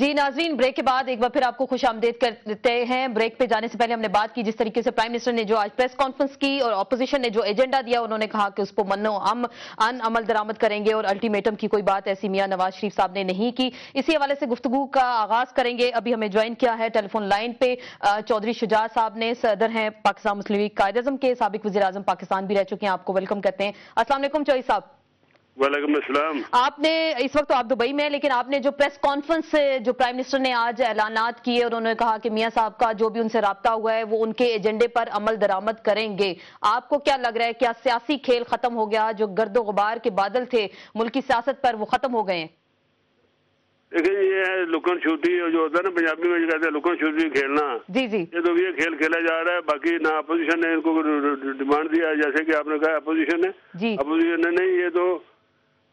جی ناظرین، بریک کے بعد ایک بار پھر آپ کو خوش آمدید کرتے ہیں۔ بریک پہ جانے سے پہلے ہم نے بات کی جس طریقے سے پرائم منسٹر نے جو آج پریس کانفرنس کی اور اپوزیشن نے جو ایجنڈا دیا، انہوں نے کہا کہ اس کو عمل درآمد کریں گے اور الٹیمیٹم کی کوئی بات ایسی میاں نواز شریف صاحب نے نہیں کی۔ اسی حوالے سے گفتگو کا آغاز کریں گے۔ ابھی ہمیں جوائن کیا ہے ٹیلی فون لائن پہ چودھری شجاعت صاحب نے، صدر ہیں پاکستان مسلم لیگ قائد اعظم کے، سابق وزیر اعظم پاکستان بھی رہ چکے ہیں۔ آپ کو ویلکم کرتے ہیں۔ السلام علیکم چودھری صاحب۔ وعلیکم السلام۔ آپ نے اس وقت تو آپ دبئی میں ہیں، لیکن آپ نے جو پریس کانفرنس سے جو پرائم منسٹر نے آج اعلانات کیے اور انہوں نے کہا کہ میاں صاحب کا جو بھی ان سے رابطہ ہوا ہے وہ ان کے ایجنڈے پر عمل درآمد کریں گے، آپ کو کیا لگ رہا ہے؟ کیا سیاسی کھیل ختم ہو گیا؟ جو گرد و غبار کے بادل تھے ملکی سیاست پر وہ ختم ہو گئے ہیں؟ دیکھیں یہ ہے لکن چھوٹی جو ہوتا ہے نا پنجابی میں جو کہتے ہیں لکن چھوٹی کھیلنا، جی جی، یہ تو یہ کھیل کھیلا جا رہا ہے۔ باقی نہ اپوزیشن نے ان کو ڈیمانڈ دیا ہے، جیسے کہ آپ نے کہا اپوزیشن نے نہیں، یہ تو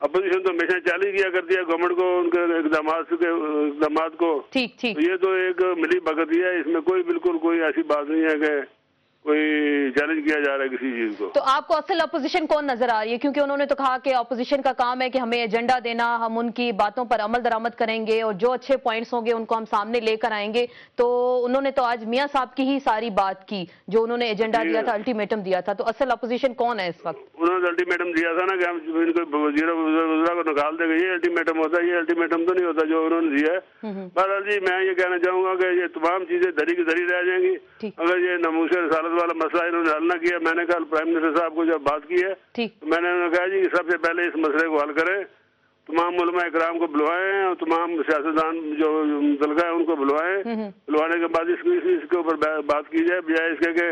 اپوزیشن تو ہمیشہ چیلنج کیا کرتی ہے گورنمنٹ کو، ان کے اقدامات کو۔ ٹھیک ٹھیک، یہ تو ایک ملی بھگتی ہے، اس میں بالکل کوئی ایسی بات نہیں ہے کہ کوئی چیلنج کیا جا رہا ہے کسی چیز کو۔ تو آپ کو اصل اپوزیشن کون نظر آ رہی ہے؟ کیونکہ انہوں نے تو کہا کہ اپوزیشن کا کام ہے کہ ہمیں ایجنڈا دینا، ہم ان کی باتوں پر عمل درآمد کریں گے اور جو اچھے پوائنٹس ہوں گے ان کو ہم سامنے لے کر آئیں گے۔ تو انہوں نے تو آج میاں صاحب کی ہی ساری بات کی جو انہوں نے ایجنڈا دیا تھا، الٹیمیٹم دیا تھا۔ تو اصل اپوزیشن کون ہے اس وقت؟ انہوں نے الٹیمیٹم دیا تھا نا کہ ہم ان کو وزراء کو نکال دیں گے، یہ الٹیمیٹم ہوتا ہے؟ یہ الٹیمیٹم تو نہیں ہوتا جو انہوں نے دیا ہے۔ بہرحال جی میں یہ کہنا چاہوں گا کہ یہ تمام چیزیں دھری کی دھری رہ جائیں گی اگر یہ ناموس رسالت والا مسئلہ انہوں نے حل نہ کیا۔ میں نے کل پرائم منسٹر صاحب کو جب بات کی ہے تو میں نے انہوں نے کہا جی سب سے پہلے اس مسئلے کو حل کریں، تمام علماء اکرام کو بلوائیں اور تمام سیاستدان جو متعلقہ ہیں ان کو بلوائیں، بلوانے کے بعد اس کے اوپر بات کی جائے، بجائے اس کے کہ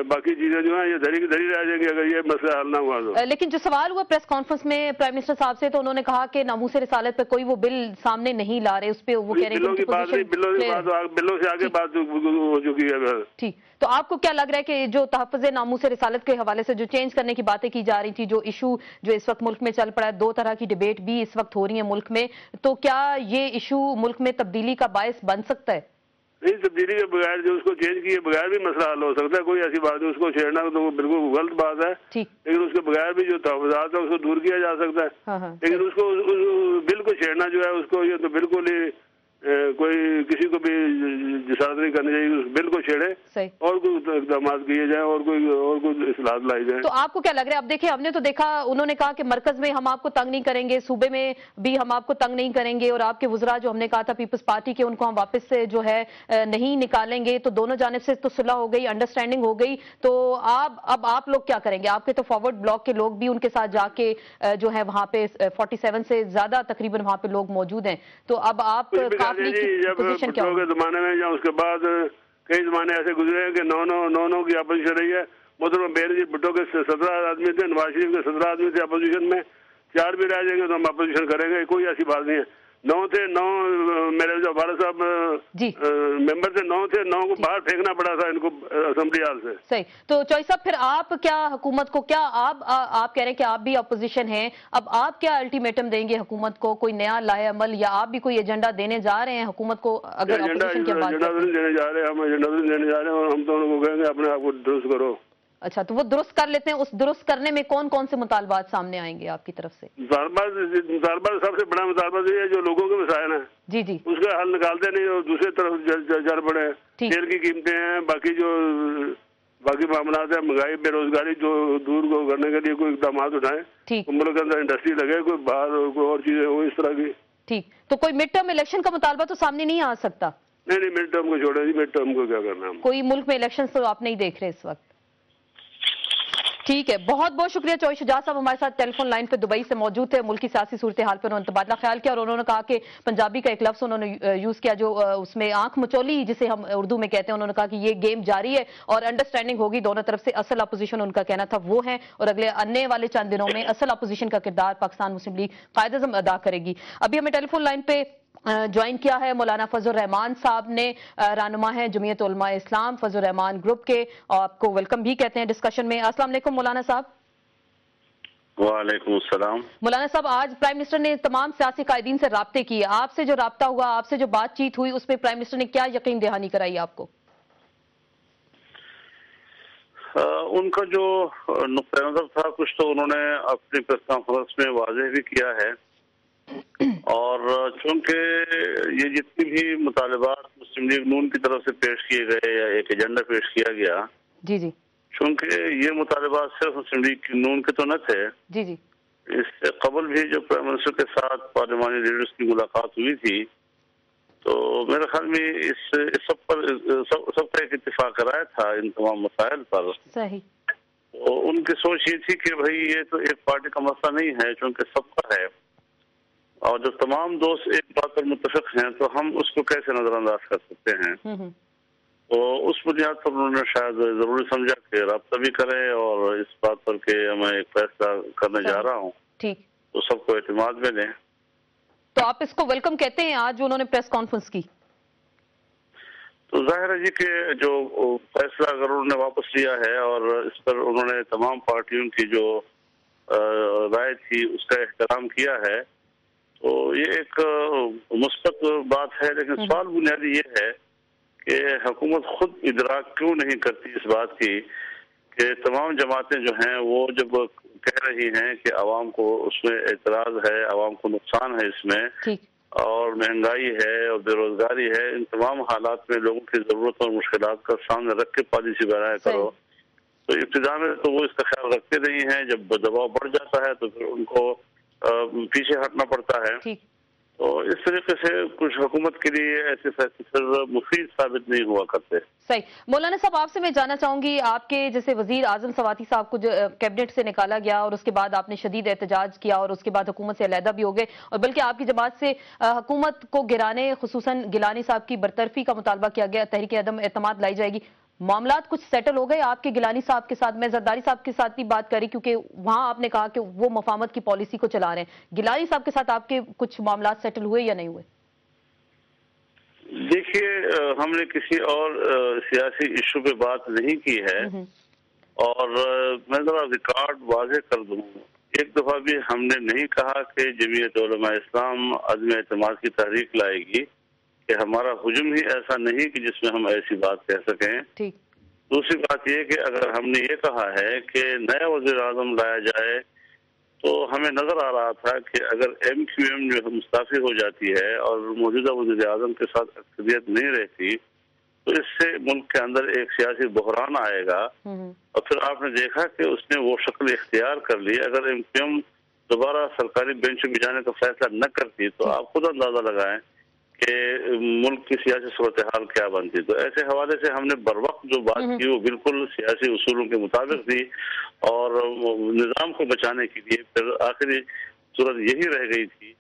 باقی چیزیں جو ہیں یہ دھری کی دھری رہ جائیں گی اگر یہ مسئلہ حل نہ ہوا تو۔ لیکن جو سوال ہوا پریس کانفرنس میں پرائم منسٹر صاحب سے، تو انہوں نے کہا کہ ناموس رسالت پہ کوئی وہ بل سامنے نہیں لا رہے، اس پہ وہ کہہ رہے ہیں بلوں کی بات نہیں، بلوں سے آگے بات ہو چکی ہے۔ ٹھیک، تو آپ کو کیا لگ رہا ہے کہ جو تحفظ ناموس رسالت کے حوالے سے جو چینج کرنے کی باتیں کی جا رہی تھی، جو ایشو جو اس وقت ملک میں چل پڑا ہے، دو طرح کی ڈیبیٹ بھی اس وقت ہو رہی ہے ملک میں، تو کیا یہ ایشو ملک میں تبدیلی کا باعث بن سکتا ہے؟ نہیں، تبدیلی کے بغیر جو اس کو چینج کیے بغیر بھی مسئلہ حل ہو سکتا ہے، کوئی ایسی بات نہیں۔ اس کو چھیڑنا تو وہ بالکل غلط بات ہے، لیکن اس کے بغیر بھی جو تحفظات ہے اس کو دور کیا جا سکتا ہے۔ لیکن اس کو بل کو چھیڑنا جو ہے اس کو یہ تو بالکل ہی کوئی کسی کو بھی جسارت نہیں کرنی چاہیے، اس بل کو چھیڑے اور کوئی اقدامات کیے جائیں اور کوئی اصلاحات لائی جائیں۔ تو آپ کو کیا لگ رہا ہے؟ اب دیکھیں ہم نے تو دیکھا، انہوں نے کہا کہ مرکز میں ہم آپ کو تنگ نہیں کریں گے، صوبے میں بھی ہم آپ کو تنگ نہیں کریں گے، اور آپ کے وزراء جو ہم نے کہا تھا پیپلز پارٹی کے ان کو ہم واپس سے جو ہے نہیں نکالیں گے۔ تو دونوں جانب سے تو صلح ہو گئی، انڈرسٹینڈنگ ہو گئی، تو اب آپ لوگ کیا کریں گے؟ آپ کے تو فارورڈ بلاک کے لوگ بھی ان کے ساتھ جا کے جو ہے وہاں پہ 47 سے زیادہ تقریباً وہاں پہ لوگ موجود ہیں، تو اب آپ بھٹو کے زمانے میں یا اس کے بعد کئی زمانے ایسے گزرے ہیں کہ نو کی اپوزیشن رہی ہے۔ محترم بینظیر بھٹو کے 17 آدمی تھے، نواز شریف کے 17 آدمی تھے اپوزیشن میں، 4 بھی رہ جائیں گے تو ہم اپوزیشن کریں گے، کوئی ایسی بات نہیں ہے۔ 9 تھے، 9 میرے جو والد صاحب ممبر تھے، 9 تھے، 9 کو باہر پھینکنا پڑا تھا ان کو اسمبلی ہال سے۔ صحیح، تو چوئی صاحب پھر آپ کیا حکومت کو، کیا آپ کہہ رہے ہیں کہ آپ بھی اپوزیشن ہیں، اب آپ کیا الٹیمیٹم دیں گے حکومت کو؟ کوئی نیا لائے عمل یا آپ بھی کوئی ایجنڈا دینے جا رہے ہیں حکومت کو؟ اگر اپوزیشن کی بات ایجنڈا نہیں دینے جا رہے، ہم ایجنڈا نہیں دینے جا رہے ہیں، اور ہم تو ان کو کہیں گے اپنے آپ کو درست کرو۔ اچھا، تو وہ درست کر لیتے ہیں، اس درست کرنے میں کون کون سے مطالبات سامنے آئیں گے آپ کی طرف سے؟ مطالبہ سب سے بڑا مطالبہ یہ ہے جو لوگوں کے مسائل ہیں جی جی اس کا حل نکالتے نہیں اور دوسری طرف جڑ پڑے ہیں۔ تیل کی قیمتیں ہیں، باقی معاملات ہیں، مہنگائی، بے روزگاری جو دور کو کرنے کے لیے کوئی اقدامات اٹھائیں، ملک کے اندر انڈسٹری لگے، کوئی باہر کوئی اور چیزیں ہو اس طرح کی۔ ٹھیک، تو کوئی مڈ ٹرم الیکشن کا مطالبہ تو سامنے نہیں آ سکتا؟ نہیں، مڈ ٹرم کو چھوڑیں جی، مڈ ٹرم کو کیا کرنا ہے؟ کوئی ملک میں الیکشن تو آپ نہیں دیکھ رہے اس وقت؟ ٹھیک ہے، بہت بہت شکریہ چودھری شجاعت صاحب ہمارے ساتھ ٹیلی فون لائن پہ دبئی سے موجود تھے۔ ملکی سیاسی صورتحال پر انہوں نے تبادلہ خیال کیا، اور انہوں نے کہا کہ پنجابی کا ایک لفظ انہوں نے یوز کیا جو اس میں آنکھ مچولی جسے ہم اردو میں کہتے ہیں، انہوں نے کہا کہ یہ گیم جاری ہے اور انڈرسٹینڈنگ ہوگی دونوں طرف سے۔ اصل اپوزیشن ان کا کہنا تھا وہ ہے، اور اگلے آنے والے چند دنوں میں اصل اپوزیشن کا کردار پاکستان مسلم لیگ قائد اعظم ادا کرے گی۔ ابھی ہمیں ٹیلی فون لائن پہ جوائن کیا ہے مولانا فضل الرحمان صاحب نے، رہنما ہے جمعیت علماء اسلام فضل الرحمان گروپ کے، اور آپ کو ویلکم بھی کہتے ہیں ڈسکشن میں۔ السلام علیکم مولانا صاحب۔ وعلیکم السلام۔ مولانا صاحب، آج پرائم منسٹر نے تمام سیاسی قائدین سے رابطے کیے، آپ سے جو رابطہ ہوا، آپ سے جو بات چیت ہوئی، اس پہ پرائم منسٹر نے کیا یقین دہانی کرائی آپ کو؟ ان کا جو نقطۂ نظر تھا کچھ تو انہوں نے اپنی پریس کانفرنس میں واضح بھی کیا ہے، اور چونکہ یہ جتنی بھی مطالبات مسلم لیگ نون کی طرف سے پیش کیے گئے یا ایک ایجنڈا پیش کیا گیا، جی جی، چونکہ یہ مطالبات صرف مسلم لیگ نون کے تو نہ تھے، جی جی، اس سے قبل بھی جو پرائم منسٹر کے ساتھ پارلیمانی لیڈرز کی ملاقات ہوئی تھی، تو میرے خیال میں اس سب پر سب کا ایک اتفاق رائے تھا ان تمام مسائل پر۔ صحیح۔ ان کی سوچ یہ تھی کہ بھائی یہ تو ایک پارٹی کا مسئلہ نہیں ہے، چونکہ سب کا ہے، اور جب تمام دوست ایک بات پر متفق ہیں تو ہم اس کو کیسے نظر انداز کر سکتے ہیں۔ تو اس بنیاد پر انہوں نے شاید ضروری سمجھا کہ رابطہ بھی کریں اور اس بات پر کہ میں ایک فیصلہ کرنے جا رہا ہوں، ٹھیک، تو سب کو اعتماد میں دیں۔ تو آپ اس کو ویلکم کہتے ہیں آج جو انہوں نے پریس کانفرنس کی؟ تو ظاہر ہے جی کہ جو فیصلہ اگر انہوں نے واپس لیا ہے اور اس پر انہوں نے تمام پارٹیوں کی جو رائے تھی اس کا احترام کیا ہے، تو یہ ایک مثبت بات ہے، لیکن سوال بنیادی یہ ہے کہ حکومت خود ادراک کیوں نہیں کرتی اس بات کی کہ تمام جماعتیں جو ہیں وہ جب کہہ رہی ہیں کہ عوام کو اس میں اعتراض ہے، عوام کو نقصان ہے اس میں، اور مہنگائی ہے اور بے روزگاری ہے، ان تمام حالات میں لوگوں کی ضرورت اور مشکلات کا سامنے رکھ کے پالیسی بنایا کرو، تو ابتدا میں تو وہ اس کا خیال رکھتے نہیں ہیں، جب دباؤ بڑھ جاتا ہے تو پھر ان کو پیچھے ہٹنا پڑتا ہے۔ تو اس طریقے سے کچھ حکومت کے لیے ایسے فیصلے مفید ثابت نہیں ہوا کرتے۔ صحیح۔ مولانا صاحب آپ سے میں جاننا چاہوں گی، آپ کے جیسے وزیر اعظم سواتی صاحب کو جو کیبنٹ سے نکالا گیا اور اس کے بعد آپ نے شدید احتجاج کیا اور اس کے بعد حکومت سے علیحدہ بھی ہو گئے، اور بلکہ آپ کی جماعت سے حکومت کو گرانے، خصوصاً گیلانی صاحب کی برطرفی کا مطالبہ کیا گیا، تحریک عدم اعتماد لائی جائے گی، معاملات کچھ سیٹل ہو گئے آپ کے گیلانی صاحب کے ساتھ؟ میں زرداری صاحب کے ساتھ بھی بات کری کیونکہ وہاں آپ نے کہا کہ وہ مفاہمت کی پالیسی کو چلا رہے ہیں، گیلانی صاحب کے ساتھ آپ کے کچھ معاملات سیٹل ہوئے یا نہیں ہوئے؟ دیکھیے، ہم نے کسی اور سیاسی ایشو پہ بات نہیں کی ہے، اور میں ذرا ریکارڈ واضح کر دوں، ایک دفعہ بھی ہم نے نہیں کہا کہ جمعیت علماء اسلام عدم اعتماد کی تحریک لائے گی، کہ ہمارا ہجوم ہی ایسا نہیں کہ جس میں ہم ایسی بات کہہ سکیں۔ دوسری بات یہ کہ اگر ہم نے یہ کہا ہے کہ نیا وزیر اعظم لایا جائے، تو ہمیں نظر آ رہا تھا کہ اگر ایم کیو ایم جو مستعفی ہو جاتی ہے اور موجودہ وزیر اعظم کے ساتھ اکثریت نہیں رہتی، تو اس سے ملک کے اندر ایک سیاسی بحران آئے گا، اور پھر آپ نے دیکھا کہ اس نے وہ شکل اختیار کر لی۔ اگر ایم کیو ایم دوبارہ سرکاری بینچ میں جانے کا فیصلہ نہ کرتی تو آپ خود اندازہ لگائیں کہ ملک کی سیاسی صورتحال کیا بنتی۔ تو ایسے حوالے سے ہم نے بروقت جو بات کی وہ بالکل سیاسی اصولوں کے مطابق تھی، اور نظام کو بچانے کے لیے پھر آخری صورت یہی رہ گئی تھی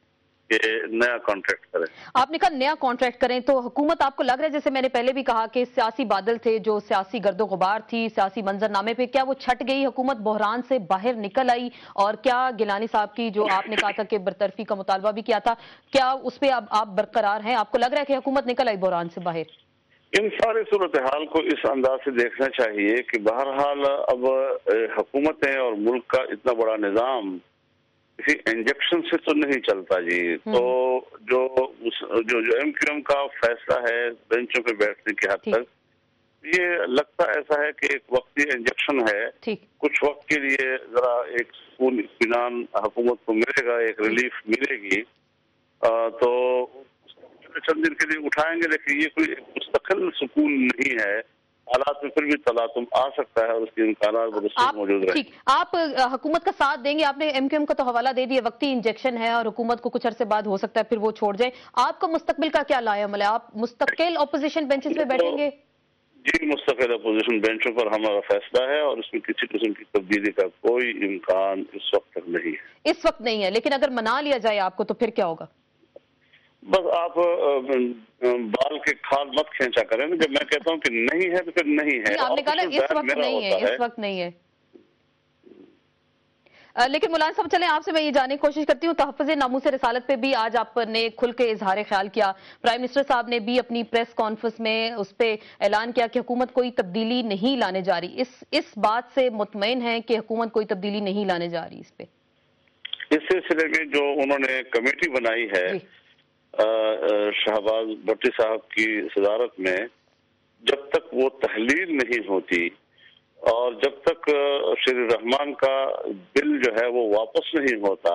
کہ نیا کانٹریکٹ کریں۔ آپ نے کہا نیا کانٹریکٹ کریں، تو حکومت آپ کو لگ رہا ہے، جیسے میں نے پہلے بھی کہا کہ سیاسی بادل تھے، جو سیاسی گرد و غبار تھی سیاسی منظرنامے پہ، کیا وہ چھٹ گئی، حکومت بحران سے باہر نکل آئی؟ اور کیا گیلانی صاحب کی جو آپ نے کہا تھا کہ برطرفی کا مطالبہ بھی کیا تھا، کیا اس پہ اب آپ برقرار ہیں؟ آپ کو لگ رہا ہے کہ حکومت نکل آئی بحران سے باہر؟ ان ساری صورتحال کو اس انداز سے دیکھنا چاہیے کہ بہرحال اب حکومتیں اور ملک کا اتنا بڑا نظام کسی انجیکشن سے تو نہیں چلتا جی۔ تو جو ایم کیو ایم کا فیصلہ ہے بینچوں پہ بیٹھنے کی حد تک، یہ لگتا ایسا ہے کہ ایک وقتی انجیکشن ہے، کچھ وقت کے لیے ذرا ایک سکون اطمینان حکومت کو ملے گا، ایک ریلیف ملے گی، تو چند دن کے لیے اٹھائیں گے، لیکن یہ کوئی مستقل سکون نہیں ہے۔ حالات میں پھر بھی تلاطم آ سکتا ہے اور اس کے امکانات درست موجود رہیں۔ آپ حکومت کا ساتھ دیں گے؟ آپ نے ایم کیو ایم کا تو حوالہ دے دیا، وقتی انجیکشن ہے اور حکومت کو کچھ عرصے بعد ہو سکتا ہے پھر وہ چھوڑ جائیں، آپ کا مستقبل کا کیا لائے عمل ہے؟ آپ مستقل اپوزیشن بینچز پہ بیٹھیں گے؟ جی، مستقل اپوزیشن بینچوں پر ہمارا فیصلہ ہے، اور اس میں کسی قسم کی تبدیلی کا کوئی امکان اس وقت تک نہیں ہے۔ اس وقت نہیں ہے، لیکن اگر منا لیا جائے آپ کو تو پھر کیا ہوگا؟ بس آپ بال کے کھال مت کھینچا کریں، جب میں کہتا ہوں کہ نہیں ہے تو پھر نہیں ہے۔ آپ نے کہا نا اس وقت نہیں ہے، اس وقت نہیں ہے، لیکن مولانا صاحب چلیں آپ سے میں یہ جاننے کی کوشش کرتی ہوں، تحفظ ناموس رسالت پہ بھی آج آپ نے کھل کے اظہار خیال کیا، پرائم منسٹر صاحب نے بھی اپنی پریس کانفرنس میں اس پہ اعلان کیا کہ حکومت کوئی تبدیلی نہیں لانے جا رہی، اس بات سے مطمئن ہیں کہ حکومت کوئی تبدیلی نہیں لانے جا رہی؟ اس پہ اس سلسلے میں جو انہوں نے کمیٹی بنائی ہے شہباز بھٹی صاحب کی صدارت میں، جب تک وہ تحلیل نہیں ہوتی اور جب تک شیر رحمان کا بل جو ہے وہ واپس نہیں ہوتا،